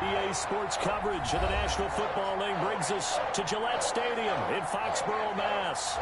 EA Sports coverage of the National Football League brings us to Gillette Stadium in Foxborough, Mass.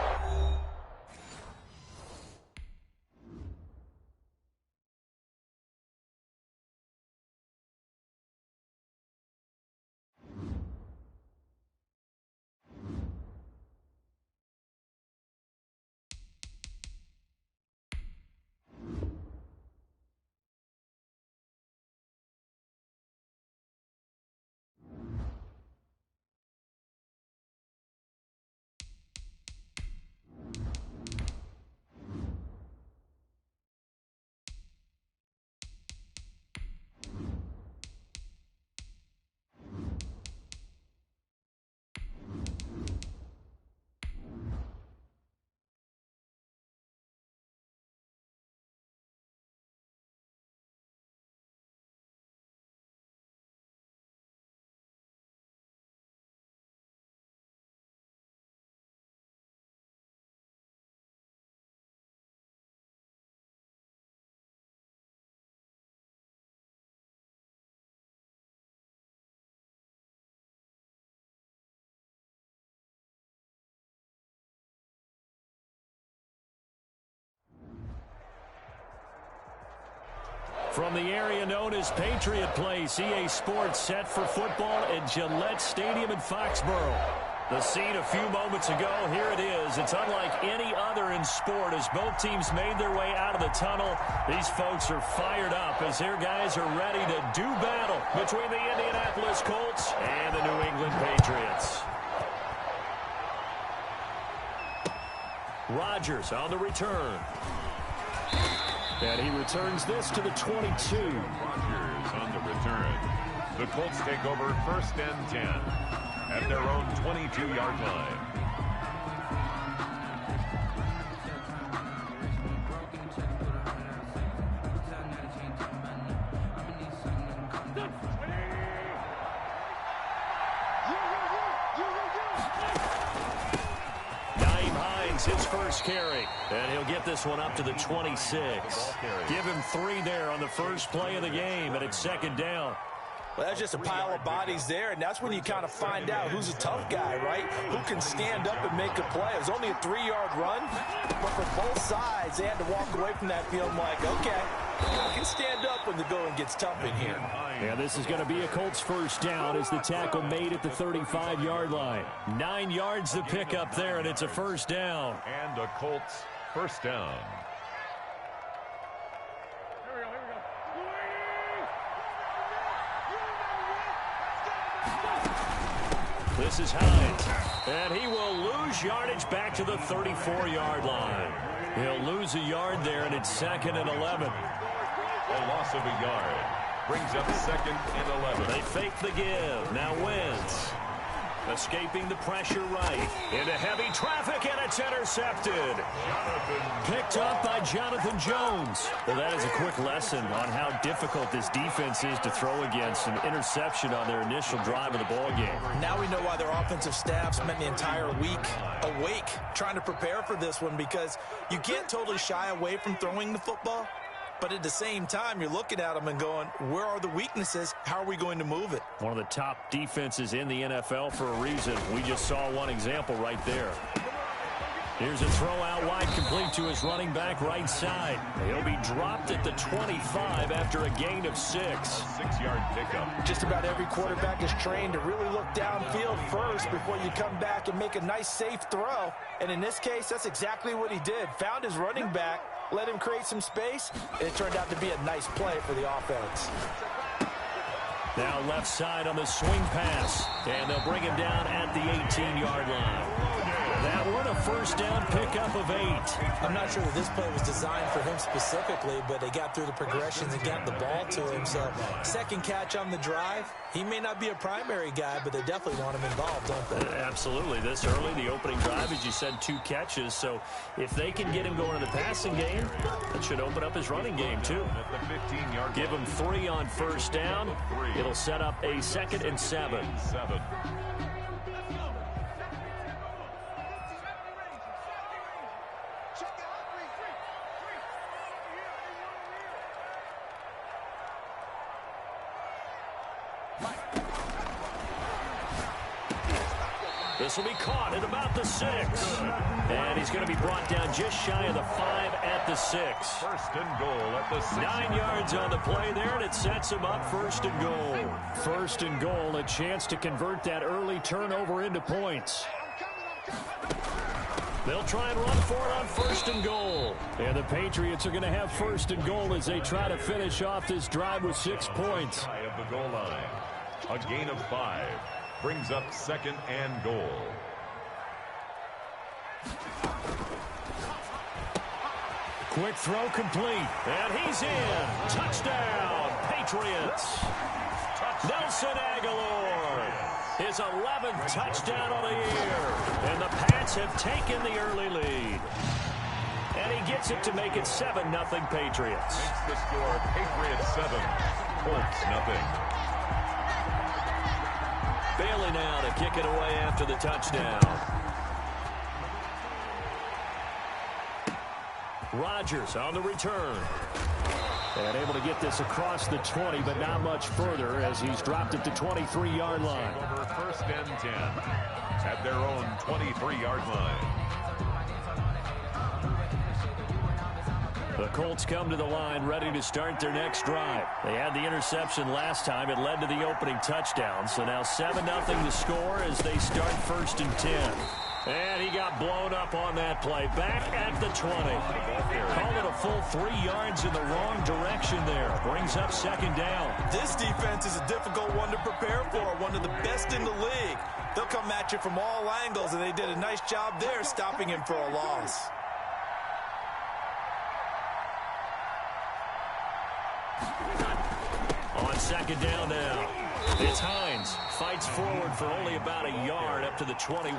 From the area known as Patriot Place, EA Sports set for football at Gillette Stadium in Foxborough. The scene a few moments ago, here it is. It's unlike any other in sport as both teams made their way out of the tunnel. These folks are fired up as their guys are ready to do battle between the Indianapolis Colts and the New England Patriots. Rodgers on the return. And he returns this to the 22. Rodgers on the return. The Colts take over 1st and 10 at their own 22-yard line. His first carry, and he'll get this one up to the 26. Give him 3 there on the first play of the game, and it's 2nd down. Well, that's just a pile of bodies there, and that's when you kind of find out who's a tough guy, right? Who can stand up and make a play. It was only a 3-yard run, but for both sides, they had to walk away from that field like, okay, I can stand up when the going gets tough in here. Yeah, this is going to be a Colts first down as the tackle made at the 35-yard line. 9 yards to pick up there, and it's a first down. And a Colts first down. This is Hines, and he will lose yardage back to the 34-yard line. He'll lose a yard there, and it's 2nd and 11. A loss of a yard brings up 2nd and 11. They fake the give. Now Wentz escaping the pressure right. Into heavy traffic, and it's intercepted. Picked up by Jonathan Jones. Well, that is a quick lesson on how difficult this defense is to throw against. An interception on their initial drive of the ball game. Now we know why their offensive staff spent the entire week awake trying to prepare for this one, because you can't totally shy away from throwing the football. But at the same time, you're looking at them and going, where are the weaknesses? How are we going to move it? One of the top defenses in the NFL for a reason. We just saw one example right there. Here's a throw out wide, complete to his running back right side. He'll be dropped at the 25 after a gain of 6. 6-yard pickup. Just about every quarterback is trained to really look downfield first before you come back and make a nice, safe throw. And in this case, that's exactly what he did. Found his running back, let him create some space, and it turned out to be a nice play for the offense. Now left side on the swing pass, and they'll bring him down at the 18-yard line. That one a first down pickup of 8. I'm not sure that this play was designed for him specifically, but they got through the progressions and got the ball to him. So second catch on the drive. He may not be a primary guy, but they definitely want him involved, don't they? Absolutely. This early, the opening drive, as you said, 2 catches. So if they can get him going in the passing game, that should open up his running game too. At the 15-yard Give him 3 on first down. It'll set up a 2nd and 7. This will be caught at about the 6. And he's going to be brought down just shy of the 5 at the 6. First and goal at the 6. 9 yards on the play there, and it sets him up first and goal. First and goal, a chance to convert that early turnover into points. They'll try and run for it on first and goal. And the Patriots are going to have first and goal as they try to finish off this drive with 6 points. Of the goal line. A gain of 5 brings up second and goal. Quick throw complete. And he's in. Touchdown, Patriots. Nelson Aguilar. His 11th touchdown of the year. And the Pats have taken the early lead. And he gets it to make it 7-0 Patriots. Makes the score Patriots 7, Colts nothing. Bailey now to kick it away after the touchdown. Rodgers on the return. And able to get this across the 20, but not much further as he's dropped at the 23-yard line. Over first and 10 at their own 23-yard line. The Colts come to the line ready to start their next drive. They had the interception last time. It led to the opening touchdown. So now 7-0 the score as they start first and 10. And he got blown up on that play. Back at the 20. Called it a full 3 yards in the wrong direction there. Brings up second down. This defense is a difficult one to prepare for. One of the best in the league. They'll come at you from all angles, and they did a nice job there stopping him for a loss. On second down now. It's Hines. Fights forward for only about a yard up to the 21.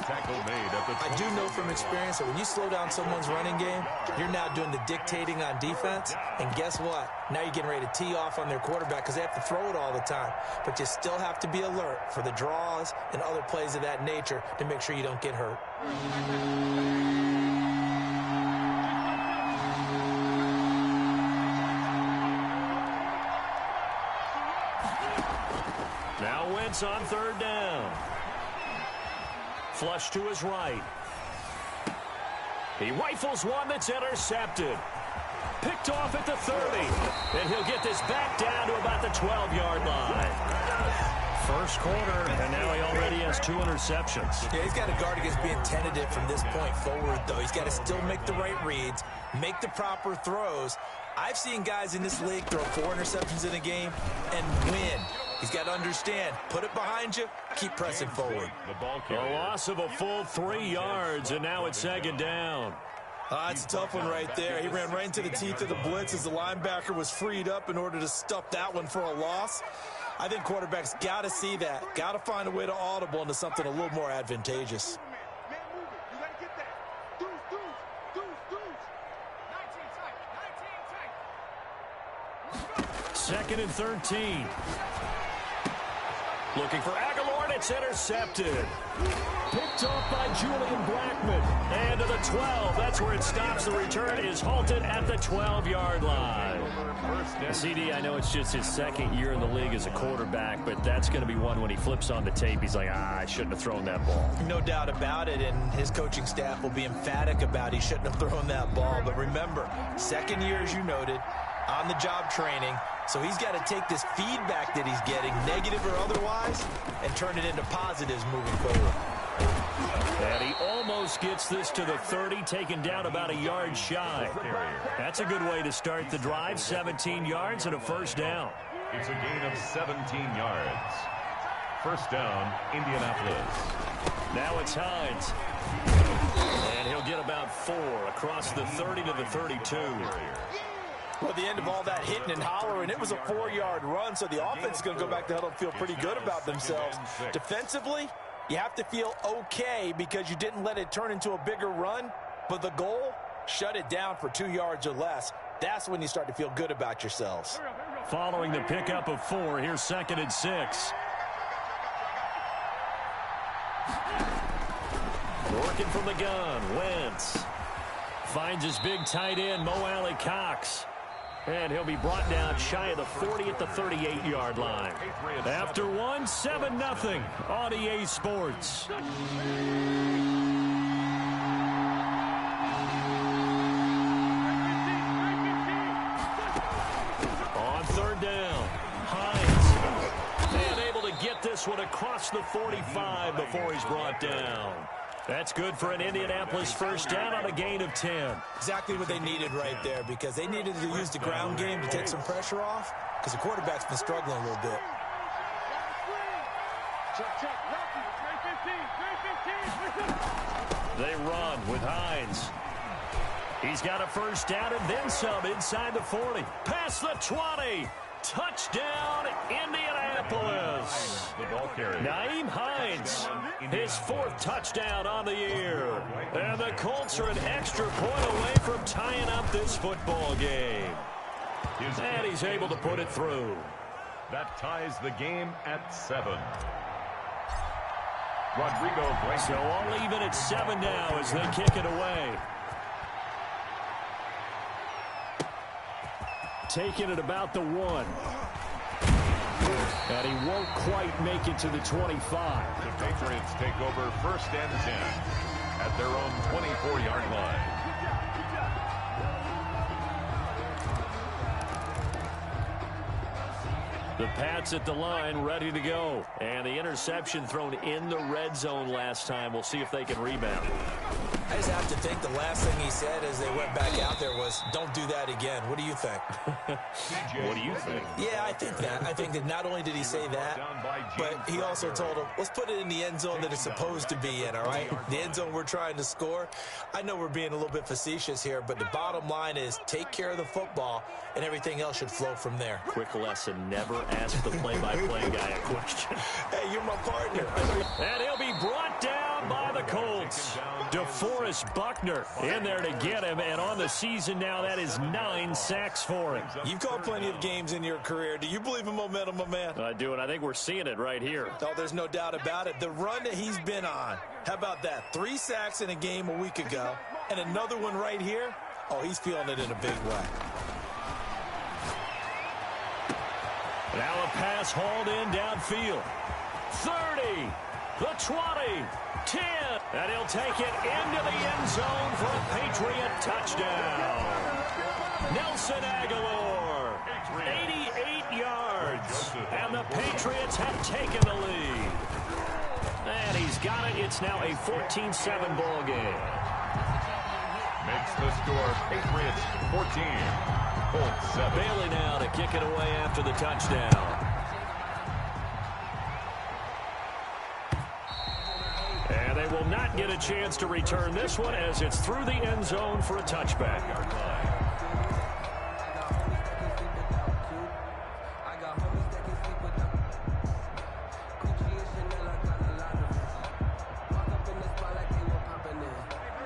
Tackle made at the 20. I do know from experience that when you slow down someone's running game, you're now doing the dictating on defense. And guess what? Now you're getting ready to tee off on their quarterback because they have to throw it all the time. But you still have to be alert for the draws and other plays of that nature to make sure you don't get hurt. Now Wentz on third down. Flush to his right. He rifles one that's intercepted. Picked off at the 30. And he'll get this back down to about the 12-yard line. First quarter, and now he already has 2 interceptions. Yeah, he's got to guard against being tentative from this point forward, though. He's got to still make the right reads, make the proper throws. I've seen guys in this league throw 4 interceptions in a game and win. He's got to understand, put it behind you, keep pressing forward. A loss of a full 3 yards, and now it's second down. That's a tough one right there. He ran right into the teeth of the blitz as the linebacker was freed up in order to stuff that one for a loss. I think quarterbacks got to see that, got to find a way to audible into something a little more advantageous. Second and 13. Looking for Aguilar, and it's intercepted. Picked off by Julian Blackman. And to the 12. That's where it stops. The return is halted at the 12-yard line. CD, I know it's just his second year in the league as a quarterback, but that's going to be one when he flips on the tape. He's like, I shouldn't have thrown that ball. No doubt about it, and his coaching staff will be emphatic about he shouldn't have thrown that ball. But remember, second year, as you noted, on-the-job training. So he's got to take this feedback that he's getting, negative or otherwise, and turn it into positives moving forward. And he almost gets this to the 30, taken down about a yard shy. That's a good way to start the drive, 17 yards and a first down. It's a gain of 17 yards. First down, Indianapolis. Now it's Hines. And he'll get about 4 across the 30 to the 32. Well, at the end of all that hitting and hollering, it was a 4-yard run, so the offense is going to go back to huddle and feel pretty good about themselves. Defensively, you have to feel okay because you didn't let it turn into a bigger run, but the goal, shut it down for 2 yards or less. That's when you start to feel good about yourselves. Following the pickup of 4, here's second and 6. Working from the gun, Wentz. Finds his big tight end, Mo Alley Cox. And he'll be brought down shy of the 40 at the 38-yard line. After one, 7-0 on EA Sports. On third down, Hines. And able to get this one across the 45 before he's brought down. That's good for an Indianapolis first down on a gain of 10. Exactly what they needed right there, because they needed to use the ground game to take some pressure off, because the quarterback's been struggling a little bit. They run with Hines. He's got a first down and then some inside the 40. Past the 20. Touchdown, Indianapolis. Nyheim Hines, his fourth touchdown on the year. And the Colts are an extra point away from tying up this football game. And he's able to put it through. That ties the game at 7. So all even at 7 now as they kick it away. Taking it about the 1. And he won't quite make it to the 25. The Patriots take over first and 10 at their own 24-yard line. The Pats at the line, ready to go. And the interception thrown in the red zone last time. We'll see if they can rebound. I just have to think the last thing he said as they went back out there was, don't do that again. What do you think? What do you think? Yeah, I think that. I think that not only did he say that, but he also told him, let's put it in the end zone that it's supposed to be in, all right? The end zone we're trying to score. I know we're being a little bit facetious here, but the bottom line is take care of the football, and everything else should flow from there. Quick lesson, never ask the play-by-play guy a question. Hey, you're my partner. And he'll be brought down by the Colts. DeForest Buckner in there to get him, and on the season now, that is 9 sacks for him. You've called plenty of games in your career. Do you believe in momentum, my man? I do, and I think we're seeing it right here. Oh, there's no doubt about it. The run that he's been on, how about that? 3 sacks in a game a week ago, and another one right here. Oh, he's feeling it in a big way. Now a pass hauled in downfield. 30, the 20, 10, and he'll take it into the end zone for a Patriot touchdown. Nelson Aguilar, 88 yards, and the Patriots have taken the lead. And he's got it. It's now a 14-7 ball game. Makes the score Patriots 14. Colts 7. Bailey now to kick it away after the touchdown. And they will not get a chance to return this one as it's through the end zone for a touchback.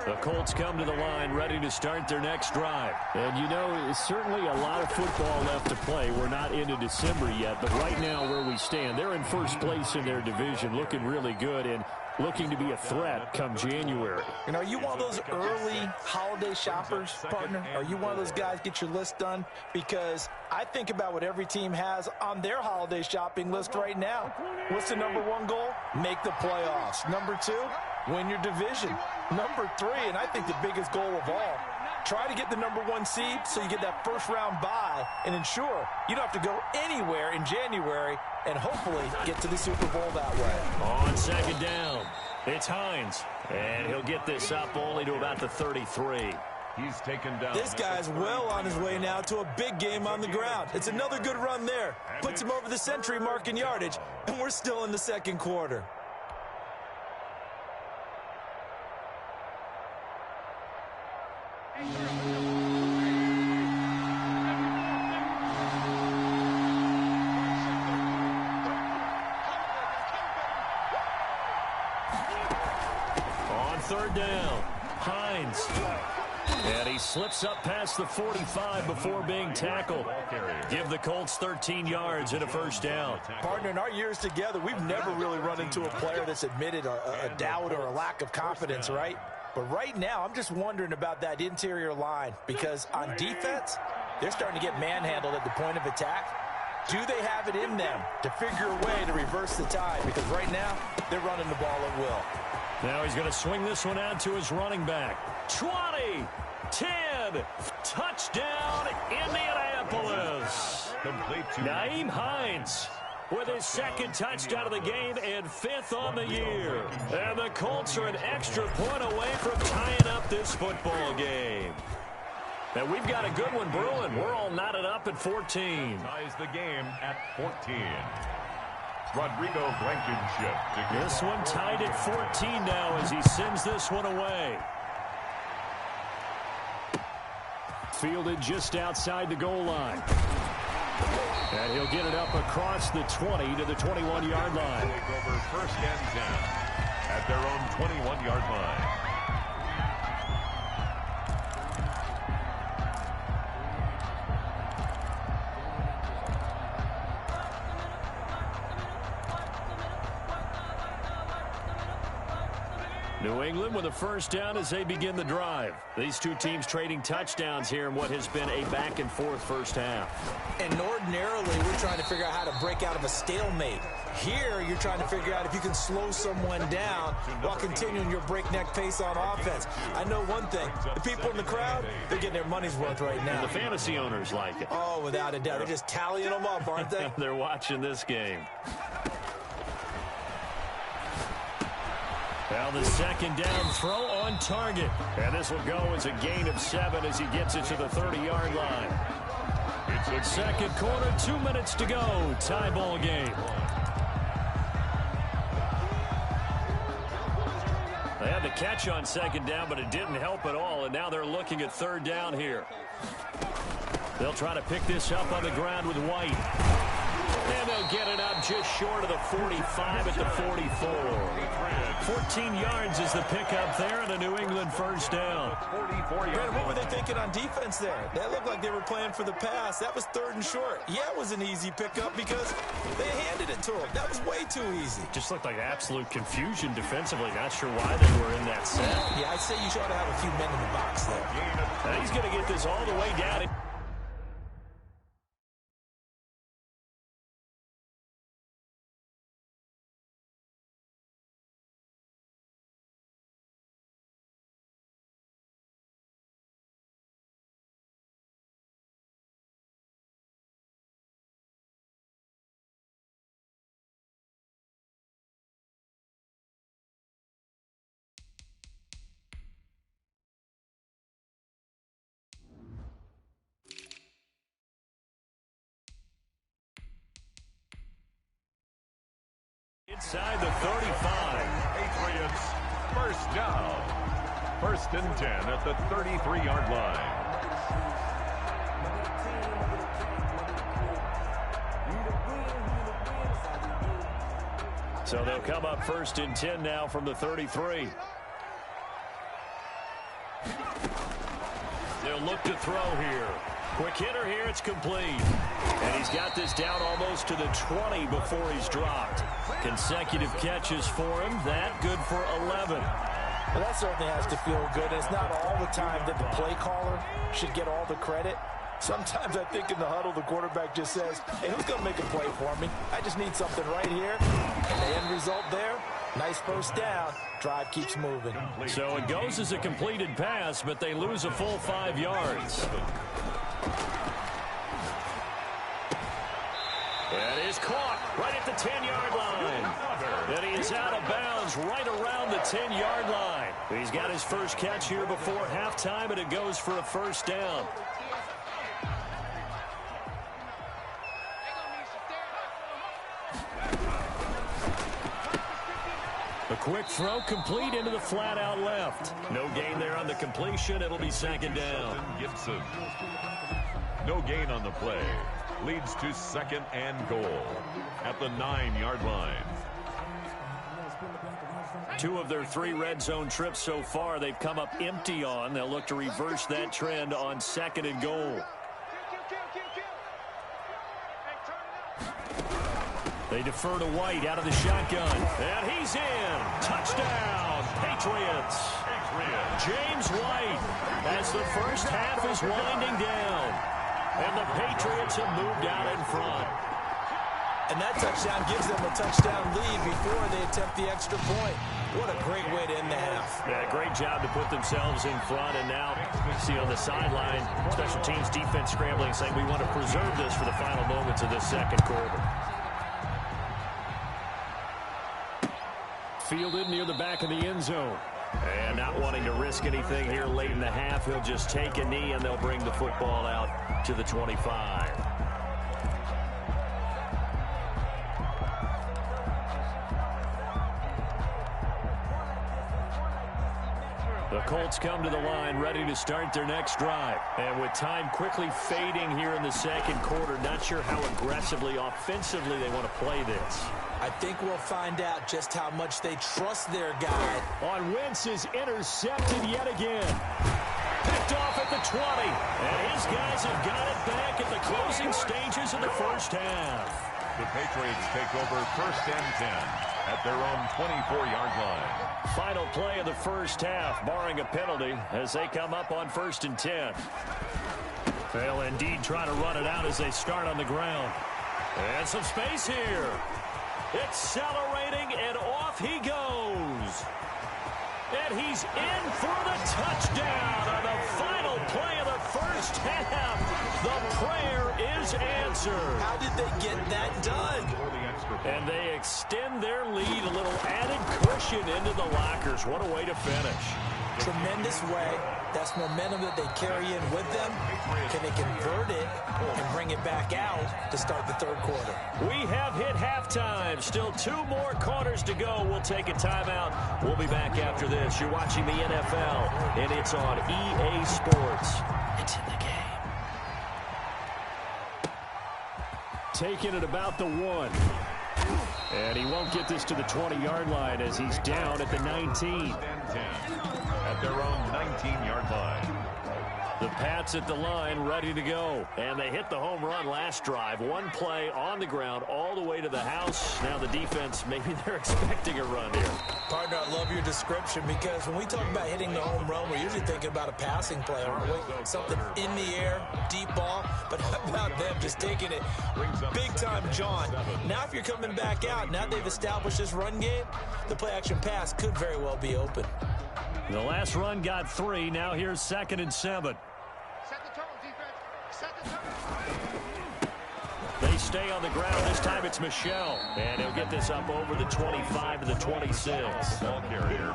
The Colts come to the line ready to start their next drive. And you know, certainly a lot of football left to play. We're not into December yet, but right now where we stand, they're in first place in their division, looking really good and looking to be a threat come January. And are you one of those early holiday shoppers, partner? Are you one of those guys get your list done? Because I think about what every team has on their holiday shopping list right now. What's the #1 goal? Make the playoffs. #2, win your division. #3, and I think the biggest goal of all, try to get the #1 seed so you get that first-round bye and ensure you don't have to go anywhere in January and hopefully get to the Super Bowl that way. On second down, it's Hines, and he'll get this up only to about the 33. He's taken down. This guy's well on his way now to a big game on the ground. It's another good run there. Puts him over the century mark in yardage, and we're still in the second quarter. On third down, Hines. And he slips up past the 45 before being tackled. Give the Colts 13 yards and a first down. Partner, in our years together, we've never really run into a player that's admitted a doubt or a lack of confidence, right? But right now, I'm just wondering about that interior line because on defense, They're starting to get manhandled at the point of attack. Do they have it in them to figure a way to reverse the tide? Because right now, they're running the ball at will. Now he's going to swing this one out to his running back. 20, 10, touchdown, Indianapolis. Complete to Nyheim Hines with his second touchdown of the game and 5th on the year. And the Colts are an extra point away from tying up this football game. And we've got a good one brewing. We're all knotted up at 14. ties the game at 14. Rodrigo Blankenship. This one tied at 14 now as he sends this one away. Fielded just outside the goal line. And he'll get it up across the 20 to the 21-yard line. Take over 1st and 10 at their own 21-yard line. New England with a first down as they begin the drive. These two teams trading touchdowns here in what has been a back-and-forth first half. And ordinarily, we're trying to figure out how to break out of a stalemate. Here, you're trying to figure out if you can slow someone down while continuing your breakneck pace on offense. I know one thing. The people in the crowd, they're getting their money's worth right now. And the fantasy owners like it. Oh, without a doubt. They're just tallying them up, aren't they? They're watching this game. Well, the second down throw on target. And this will go as a gain of 7 as he gets it to the 30-yard line. It's second quarter, 2 minutes to go. Tie ball game. They had the catch on second down, but it didn't help at all. And now they're looking at third down here. They'll try to pick this up on the ground with White. And they'll get it up just short of the 45 at the 44. 14 yards is the pickup there and a New England first down. Brandon, what were they thinking on defense there? That looked like they were playing for the pass. That was 3rd and short. Yeah, it was an easy pickup because they handed it to him. That was way too easy. Just looked like absolute confusion defensively. Not sure why they were in that set. Yeah, I'd say you ought to have a few men in the box there. Now he's going to get this all the way down. Inside the 35. Patriots first down. 1st and 10 at the 33-yard line. So they'll come up 1st and 10 now from the 33. They'll look to throw here. Quick hitter here, it's complete. And he's got this down almost to the 20 before he's dropped. Consecutive catches for him. That good for 11. Well, that certainly has to feel good. It's not all the time that the play caller should get all the credit. Sometimes I think in the huddle, the quarterback just says, hey, who's going to make a play for me? I just need something right here. And the end result there, nice first down. Drive keeps moving. So it goes as a completed pass, but they lose a full 5 yards. That is caught right at the 10-yard line. And he is out of bounds right around the 10-yard line. He's got his first catch here before halftime, and it goes for a first down. A quick throw complete into the flat out left. No gain there on the completion. It'll be second down. Gibson. No gain on the play. Leads to 2nd and goal at the 9-yard line. 2 of their 3 red zone trips so far they've come up empty on. They'll look to reverse that trend on 2nd and goal. They defer to White out of the shotgun. And he's in. Touchdown, Patriots. James White as the first half is winding down. And the Patriots have moved out in front. And that touchdown gives them a touchdown lead before they attempt the extra point. What a great way to end the half. Yeah, great job to put themselves in front. And now, see on the sideline, special teams defense scrambling, saying we want to preserve this for the final moments of this second quarter. Fielded near the back of the end zone. And not wanting to risk anything here late in the half, he'll just take a knee and they'll bring the football out to the 25. The Colts come to the line ready to start their next drive. And with time quickly fading here in the second quarter, not sure how aggressively, offensively they want to play this. I think we'll find out just how much they trust their guy. On Wentz is intercepted yet again. Picked off at the 20. And his guys have got it back at the closing stages of the first half. The Patriots take over first and 10 at their own 24-yard line. Final play of the first half, barring a penalty, as they come up on first and 10. They'll indeed try to run it out as they start on the ground. And some space here. Accelerating, and off he goes. And he's in for the touchdown on the final play of the first half. The prayer is answered. How did they get that done? And they extend their lead, a little added cushion into the lockers. What a way to finish. Tremendous way. That's momentum that they carry in with them. Can they convert it and bring it back out to start the third quarter? We have hit halftime. Still 2 more quarters to go. We'll take a timeout. We'll be back after this. You're watching the NFL, and it's on EA Sports. It's in the game. Taking it about the 1. And he won't get this to the 20-yard line as he's down at the 19. At their own 19-yard line. The Pats at the line, ready to go. And they hit the home run last drive. One play on the ground all the way to the house. Now the defense, maybe they're expecting a run here. Partner, I love your description because when we talk about hitting the home run, we're usually thinking about a passing play, aren't we? Something in the air, deep ball. But how about them just taking it big-time John? Now if you're coming back out, now they've established this run game, the play-action pass could very well be open. The last run got 3. Now here's 2nd and 7. Set the tone, defense. Set the tone. They stay on the ground. This time it's Michel. And he'll get this up over the 25 to the 26. Ball carrier.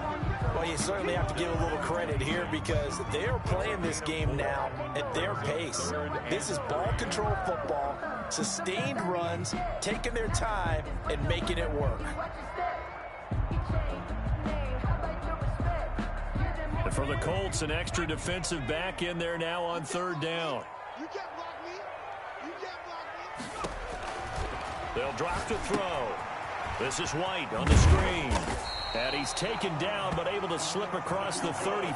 Well, you certainly have to give a little credit here because they're playing this game now at their pace. This is ball control football, sustained runs, taking their time, and making it work. For the Colts, an extra defensive back in there now on 3rd down. You can't block me. You can't block me. They'll drop to throw. This is White on the screen. And he's taken down but able to slip across the 35.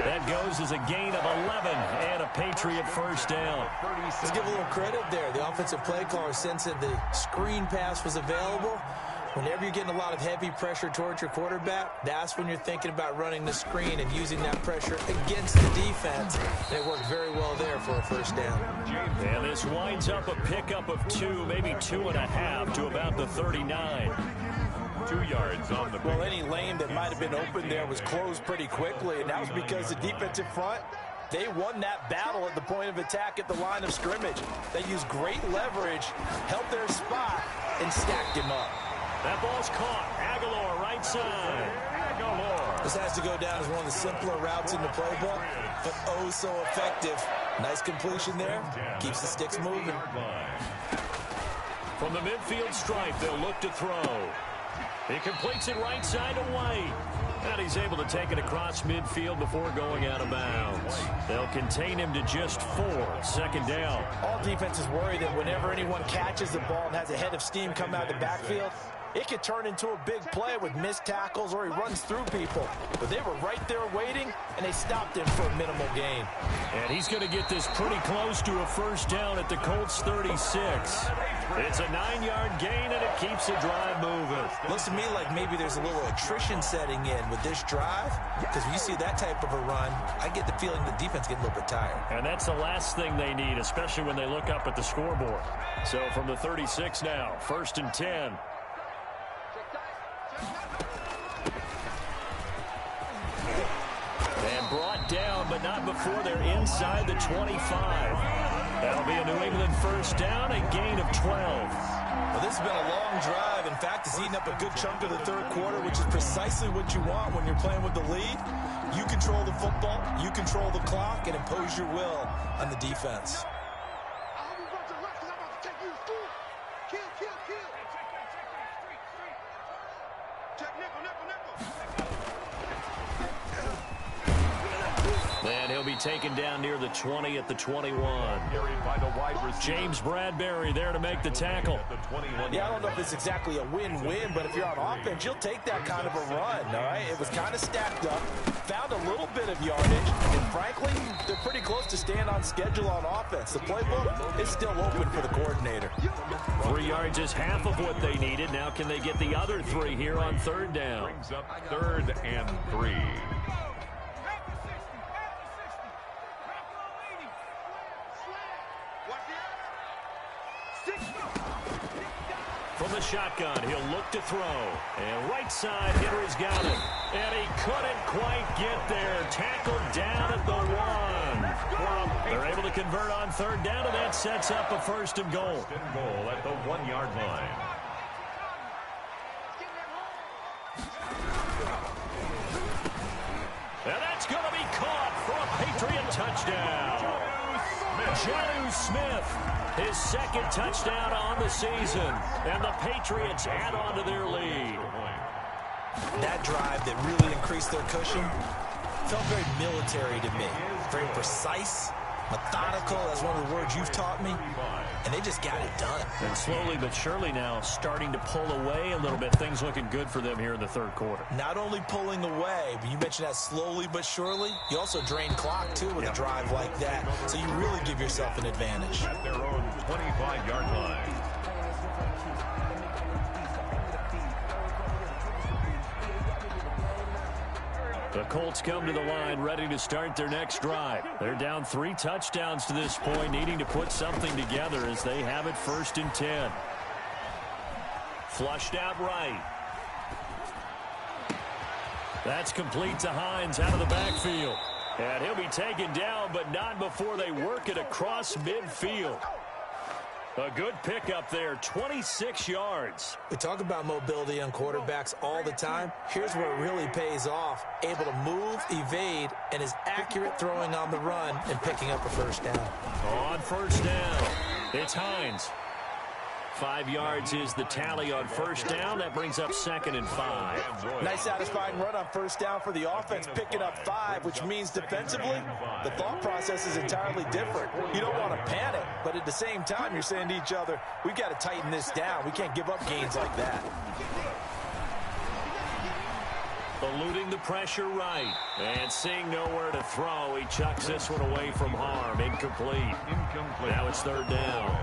That goes as a gain of 11 and a Patriot first down. Let's give a little credit there. The offensive play caller sensed that the screen pass was available. Whenever you're getting a lot of heavy pressure towards your quarterback, that's when you're thinking about running the screen and using that pressure against the defense. They worked very well there for a first down. And this winds up a pickup of 2, maybe 2.5 to about the 39. 2 yards on the Well, any lane that might have been open there was closed pretty quickly, and that was because the defensive front, they won that battle at the point of attack at the line of scrimmage. They used great leverage, held their spot, and stacked him up. That ball's caught. Aguilar, right side. Aguilar. This has to go down as one of the simpler routes in the playbook, but oh so effective. Nice completion there. Keeps the sticks moving. From the midfield stripe, they'll look to throw. He completes it right side to White. And he's able to take it across midfield before going out of bounds. They'll contain him to just 4. 2nd down. All defenses worry that whenever anyone catches the ball and has a head of steam come out of the backfield, It could turn into a big play with missed tackles or he runs through people. But they were right there waiting, and they stopped him for a minimal gain. And he's going to get this pretty close to a first down at the Colts 36. It's a 9-yard gain, and it keeps the drive moving. Looks to me like maybe there's a little attrition setting in with this drive, because when you see that type of a run, I get the feeling the defense getting a little bit tired. And that's the last thing they need, especially when they look up at the scoreboard. So from the 36 now, 1st and 10. And brought down, but not before they're inside the 25. That'll be a New England first down, a gain of 12. Well, this has been a long drive. In fact, it's eaten up a good chunk of the third quarter, which is precisely what you want when you're playing with the lead. You control the football, you control the clock, and impose your will on the defense. And he'll be taken down near the 20 at the 21. James Bradbury there to make the tackle. Yeah, I don't know if it's exactly a win-win, but if you're on offense, you'll take that kind of a run, all right? It was kind of stacked up, found a little bit of yardage, and frankly, they're pretty close to staying on schedule on offense. The playbook is still open for the coordinator. 3 yards is half of what they needed. Now can they get the other 3 here on third down? Brings up 3rd and 3. From the shotgun, he'll look to throw. And right side, Henry's got it. And he couldn't quite get there. Tackled down at the 1. They're able to convert on third down, and that sets up a 1st and goal. 1st and goal at the 1-yard line. And that's going to be caught for a Patriot touchdown. Jonnu Smith, his 2nd touchdown on the season, and the Patriots add on to their lead. That drive that really increased their cushion felt very military to me. Very precise, methodical, that's one of the words you've taught me, and they just got it done. And slowly but surely now starting to pull away a little bit. Things looking good for them here in the third quarter. Not only pulling away, but you mentioned that slowly but surely. You also drain clock, too, with a drive like that. So you really give yourself an advantage. At their own 25-yard line. The Colts come to the line ready to start their next drive. They're down 3 touchdowns to this point, needing to put something together as they have it 1st and 10. Flushed out right. That's complete to Hines out of the backfield. And he'll be taken down, but not before they work it across midfield. A good pickup there, 26 yards. We talk about mobility on quarterbacks all the time. Here's where it really pays off. Able to move, evade, and is accurate throwing on the run and picking up a 1st down. On 1st down, it's Hines. 5 yards is the tally on 1st down. That brings up 2nd and 5. Nice satisfying run on 1st down for the offense, picking up 5, which means defensively, the thought process is entirely different. You don't want to panic, but at the same time, you're saying to each other, we've got to tighten this down. We can't give up gains like that. Eluding the pressure right. And seeing nowhere to throw, he chucks this one away from harm. Incomplete. Now it's 3rd down.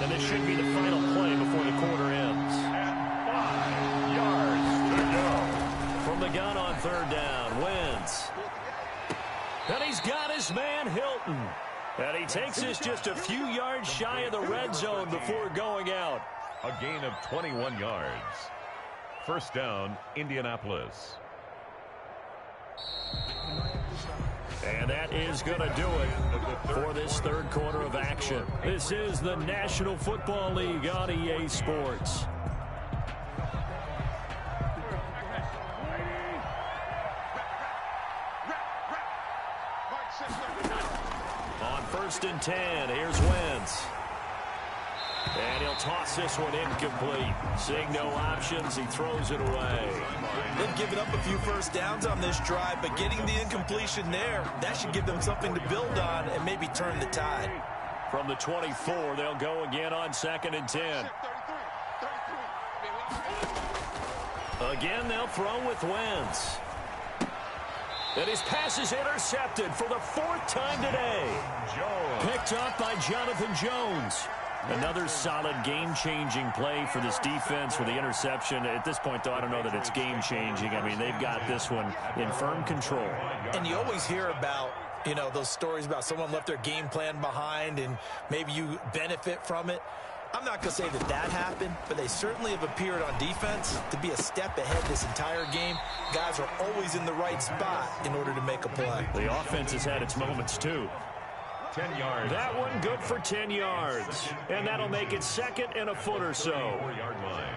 And this should be the final play before the quarter ends. 5 yards to go. From the gun on 3rd down, Wentz. And he's got his man Hilton. And he takes this just a few yards shy of the red zone before going out. A gain of 21 yards. 1st down, Indianapolis. And that is going to do it for this third quarter of action. This is the National Football League on EA Sports. On 1st and 10, here's Wentz. And he'll toss this one incomplete. Seeing no options, he throws it away. They've given up a few 1st downs on this drive, but getting the incompletion there, that should give them something to build on and maybe turn the tide. From the 24, they'll go again on 2nd and 10. Again, they'll throw with Wentz. And his pass is intercepted for the 4th time today. Picked up by Jonathan Jones. Another solid game-changing play for this defense for the interception. At this point, though, I don't know that it's game-changing. I mean, they've got this one in firm control. And you always hear about, you know, those stories about someone left their game plan behind and maybe you benefit from it. I'm not going to say that that happened, but they certainly have appeared on defense to be a step ahead this entire game. Guys are always in the right spot in order to make a play. The offense has had its moments, too. 10 yards. That one good for 10 yards. And that'll make it 2nd and a foot or so. 4-yard line.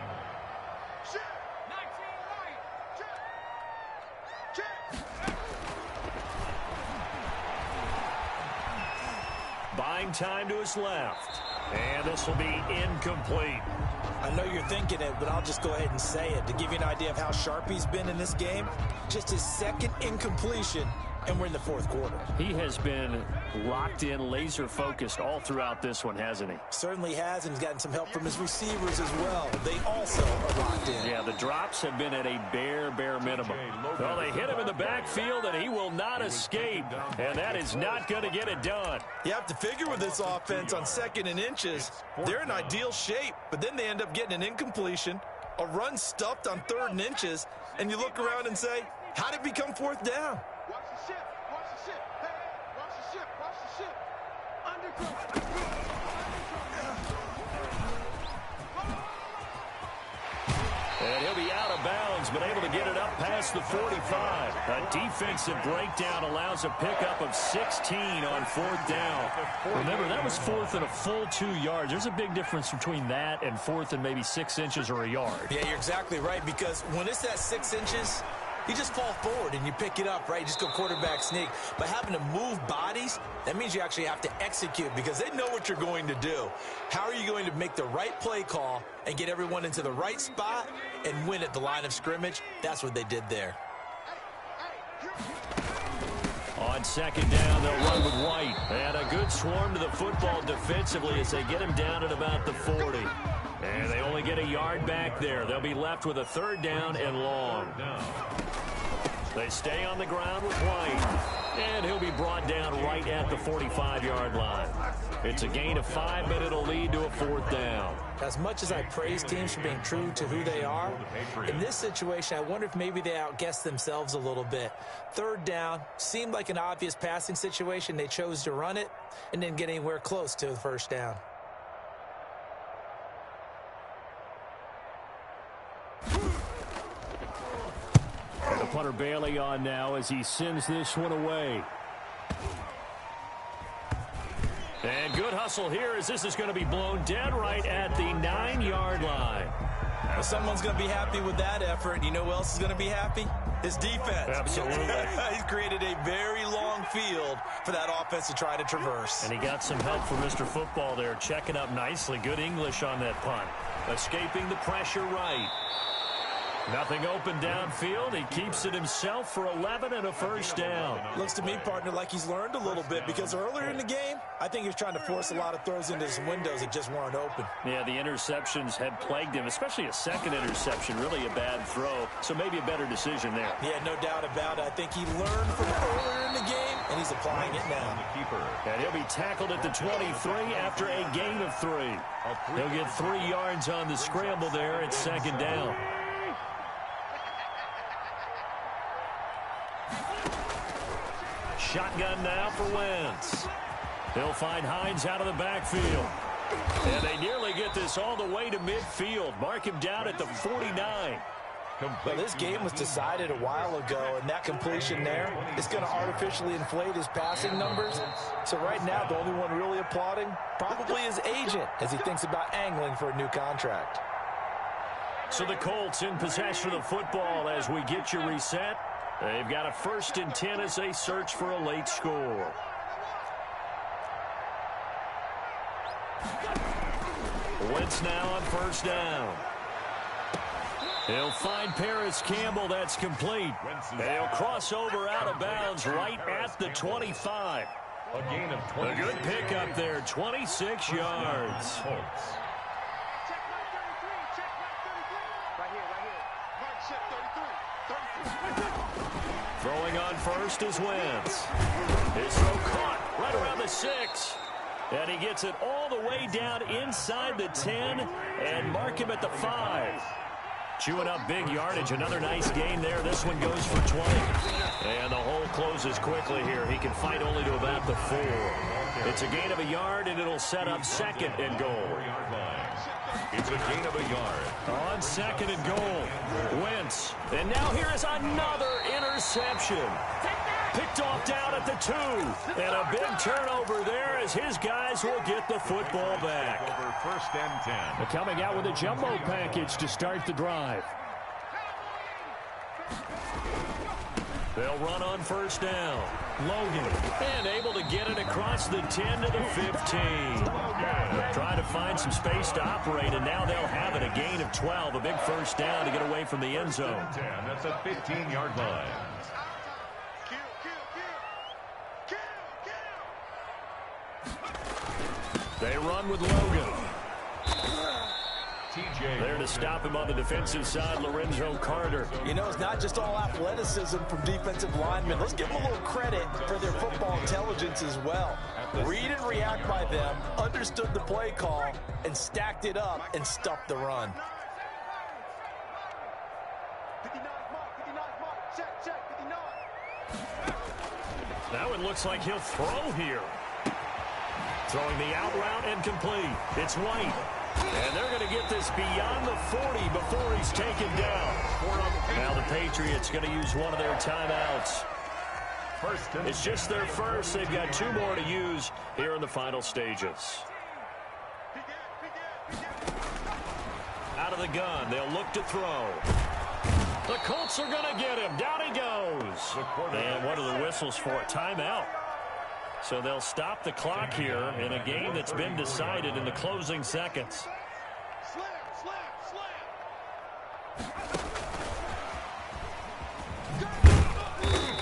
Buying time to his left. And this will be incomplete. I know you're thinking it, but I'll just go ahead and say it. To give you an idea of how sharp he's been in this game, just his 2nd incompletion, and we're in the 4th quarter. He has been locked in, laser-focused all throughout this one, hasn't he? Certainly has, and he's gotten some help from his receivers as well. They also are locked in. Yeah, the drops have been at a bare minimum. Well, they hit him in the backfield, and he will not escape. And that is not going to get it done. You have to figure with this offense on 2nd and inches, they're in ideal shape, but then they end up getting an incompletion, a run stuffed on 3rd and inches, and you look around and say, how did it become 4th down? Watch the ship. Watch the ship. Hey, watch the ship. Watch the ship. Undercover. And he'll be out of bounds, but able to get it up past the 45. A defensive breakdown allows a pickup of 16 on 4th down. Remember, that was 4th and a full 2 yards. There's a big difference between that and 4th and maybe 6 inches or a yard. Yeah, you're exactly right, because when it's that 6 inches, you just fall forward and you pick it up, right? You just go quarterback sneak. But having to move bodies, that means you actually have to execute because they know what you're going to do. How are you going to make the right play call and get everyone into the right spot and win at the line of scrimmage? That's what they did there. On 2nd down, they'll run with White. And a good swarm to the football defensively as they get him down at about the 40. And they only get a yard back there. They'll be left with a 3rd down and long. They stay on the ground with White. And he'll be brought down right at the 45-yard line. It's a gain of 5, but it'll lead to a 4th down. As much as I praise teams for being true to who they are, in this situation, I wonder if maybe they outguessed themselves a little bit. 3rd down seemed like an obvious passing situation. They chose to run it and didn't get anywhere close to the 1st down. And the punter Bailey on now as he sends this one away. And good hustle here as this is going to be blown dead right at the 9-yard line. Well, someone's going to be happy with that effort. You know who else is going to be happy? His defense. Absolutely. He's created a very long field for that offense to try to traverse. And he got some help from Mr. Football there, checking up nicely. Good English on that punt. Escaping the pressure right. Nothing open downfield. He keeps it himself for 11 and a 1st down. Looks to me, partner, like he's learned a little bit because earlier in the game, I think he was trying to force a lot of throws into his windows that just weren't open. Yeah, the interceptions had plagued him, especially a 2nd interception, really a bad throw. So maybe a better decision there. Yeah, no doubt about it. I think he learned from earlier in the game, and he's applying it now. And he'll be tackled at the 23 after a gain of 3. He'll get 3 yards on the scramble there at 2nd down. Shotgun now for Wentz. He'll find Hines out of the backfield. And they nearly get this all the way to midfield. Mark him down at the 49. Well, this game was decided a while ago, and that completion there is going to artificially inflate his passing numbers. So right now, the only one really applauding probably his agent as he thinks about angling for a new contract. So the Colts in possession of the football as we get you reset. They've got a 1st and 10 as they search for a late score. Wentz now on 1st down. He'll find Paris Campbell. That's complete. They'll cross over out of bounds right at the 25. A gain of 20. A good pickup there, 26 yards. first is Wentz. His throw caught right around the 6. And he gets it all the way down inside the 10 and mark him at the 5. Chewing up big yardage. Another nice gain there. This one goes for 20. And the hole closes quickly here. He can fight only to about the 4. It's a gain of a yard, and it'll set up second and goal. It's a gain of a yard. On second and goal, Wentz. And now here is another interception. Picked off down at the 2. And a big turnover there as his guys will get the football back. Over first and 10. They're coming out with a jumbo package to start the drive. They'll run on first down. Logan. And able to get it across the 10 to the 15. Trying to find some space to operate, and now they'll have it. A gain of 12. A big first down to get away from the end zone. 10. That's a 15-yard line. They run with Logan. There to stop him on the defensive side, Lorenzo Carter. You know, it's not just all athleticism from defensive linemen. Let's give them a little credit for their football intelligence as well. Read and react by them, understood the play call, and stacked it up and stuffed the run. 59 mark, check, 59. Now it looks like he'll throw here. Throwing the out route and complete. It's White. And they're going to get this beyond the 40 before he's taken down. Now the Patriots going to use one of their timeouts. It's just their first. They've got 2 more to use here in the final stages. Out of the gun. They'll look to throw. The Colts are going to get him. Down he goes. And what are the whistles for? Timeout. So they'll stop the clock here in a game that's been decided in the closing seconds.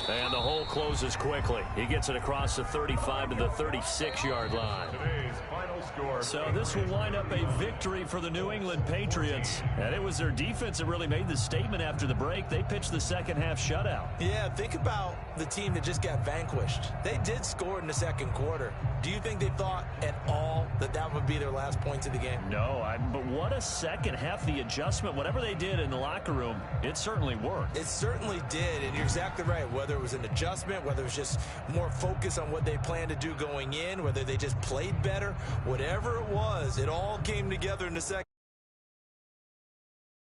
And the hole closes quickly. He gets it across the 35 to the 36-yard line. Today's final score. So this will wind up a victory for the New England Patriots. And it was their defense that really made the statement after the break. They pitched the second half shutout. Yeah, think about the team that just got vanquished. They did score in the second quarter. Do you think they thought at all that that would be their last points of the game? No, but what a second half. The adjustment, whatever they did in the locker room, it certainly worked. It certainly did, and you're exactly right. Whether it was an adjustment, whether it was just more focus on what they planned to do going in, whether they just played better, whatever it was, it all came together in the second.